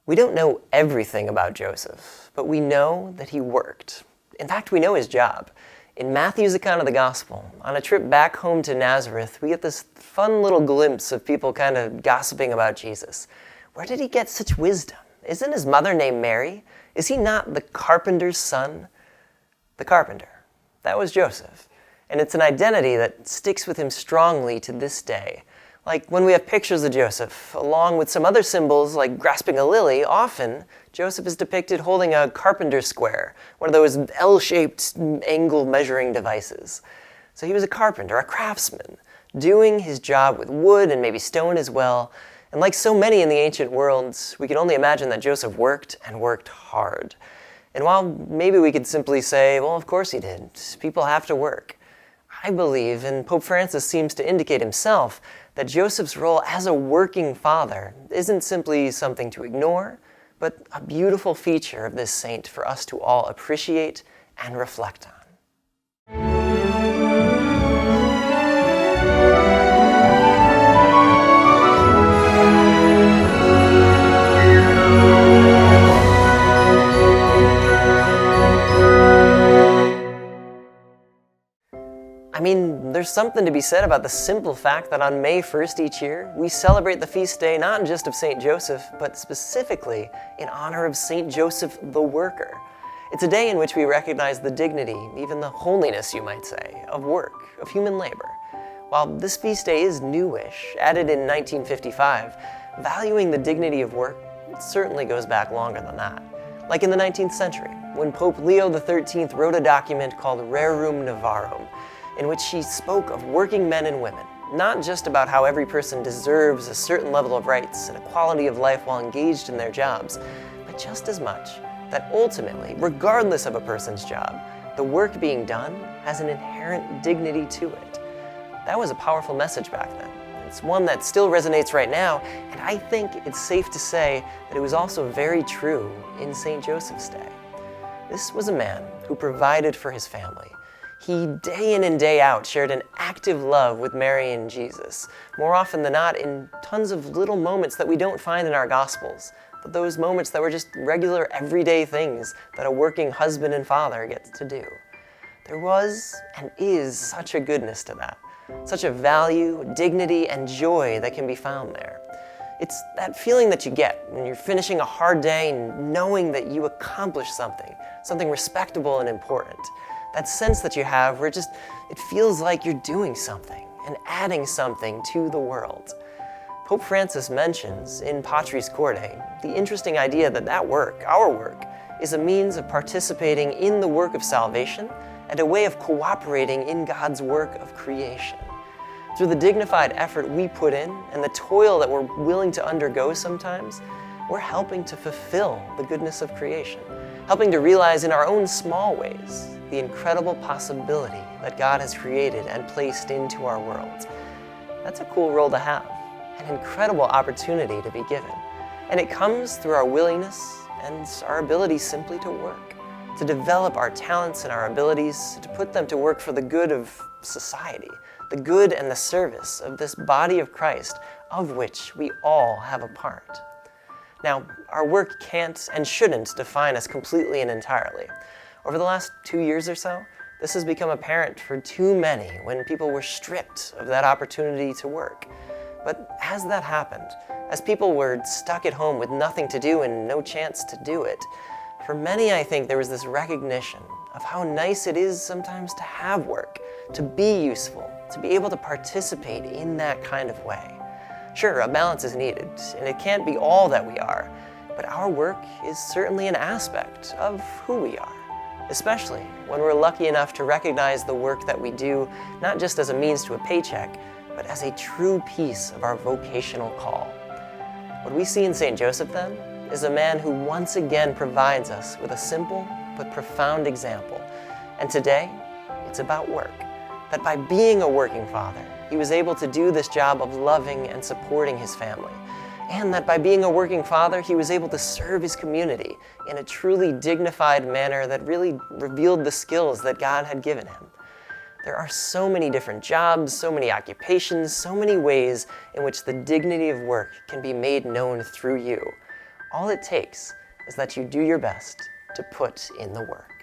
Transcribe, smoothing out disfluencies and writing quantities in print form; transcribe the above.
We don't know everything about Joseph, but we know that he worked. In fact, we know his job. In Matthew's account of the gospel, on a trip back home to Nazareth, we get this fun little glimpse of people kind of gossiping about Jesus. Where did he get such wisdom? Isn't his mother named Mary? Is he not the carpenter's son? The carpenter. That was Joseph. And it's an identity that sticks with him strongly to this day. Like when we have pictures of Joseph, along with some other symbols like grasping a lily, often Joseph is depicted holding a carpenter's square, one of those L-shaped angle measuring devices. So he was a carpenter, a craftsman, doing his job with wood and maybe stone as well. And like so many in the ancient world, we can only imagine that Joseph worked and worked hard. And while maybe we could simply say, well, of course he did. People have to work. I believe, and Pope Francis seems to indicate himself, that Joseph's role as a working father isn't simply something to ignore, but a beautiful feature of this saint for us to all appreciate and reflect on. I mean, there's something to be said about the simple fact that on May 1st each year, we celebrate the feast day not just of St. Joseph, but specifically in honor of St. Joseph the Worker. It's a day in which we recognize the dignity, even the holiness, you might say, of work, of human labor. While this feast day is newish, added in 1955, valuing the dignity of work certainly goes back longer than that. Like in the 19th century, when Pope Leo XIII wrote a document called Rerum Novarum, in which he spoke of working men and women, not just about how every person deserves a certain level of rights and a quality of life while engaged in their jobs, but just as much that ultimately, regardless of a person's job, the work being done has an inherent dignity to it. That was a powerful message back then. It's one that still resonates right now, and I think it's safe to say that it was also very true in St. Joseph's day. This was a man who provided for his family. He, day in and day out, shared an active love with Mary and Jesus, more often than not in tons of little moments that we don't find in our Gospels, but those moments that were just regular, everyday things that a working husband and father gets to do. There was and is such a goodness to that, such a value, dignity, and joy that can be found there. It's that feeling that you get when you're finishing a hard day and knowing that you accomplished something respectable and important. That sense that you have where it feels like you're doing something and adding something to the world. Pope Francis mentions in Patris Corde the interesting idea that work, our work, is a means of participating in the work of salvation and a way of cooperating in God's work of creation. Through the dignified effort we put in and the toil that we're willing to undergo sometimes, we're helping to fulfill the goodness of creation, helping to realize in our own small ways the incredible possibility that God has created and placed into our world. That's a cool role to have, an incredible opportunity to be given. And it comes through our willingness and our ability simply to work, to develop our talents and our abilities, to put them to work for the good of society, the good and the service of this body of Christ, of which we all have a part. Now, our work can't and shouldn't define us completely and entirely. Over the last 2 years or so, this has become apparent for too many when people were stripped of that opportunity to work. But as that happened, as people were stuck at home with nothing to do and no chance to do it, for many I think there was this recognition of how nice it is sometimes to have work, to be useful, to be able to participate in that kind of way. Sure, a balance is needed, and it can't be all that we are, but our work is certainly an aspect of who we are, especially when we're lucky enough to recognize the work that we do not just as a means to a paycheck, but as a true piece of our vocational call. What we see in St. Joseph, then, is a man who once again provides us with a simple but profound example. And today, it's about work. That by being a working father, he was able to do this job of loving and supporting his family. And that by being a working father, he was able to serve his community in a truly dignified manner that really revealed the skills that God had given him. There are so many different jobs, so many occupations, so many ways in which the dignity of work can be made known through you. All it takes is that you do your best to put in the work.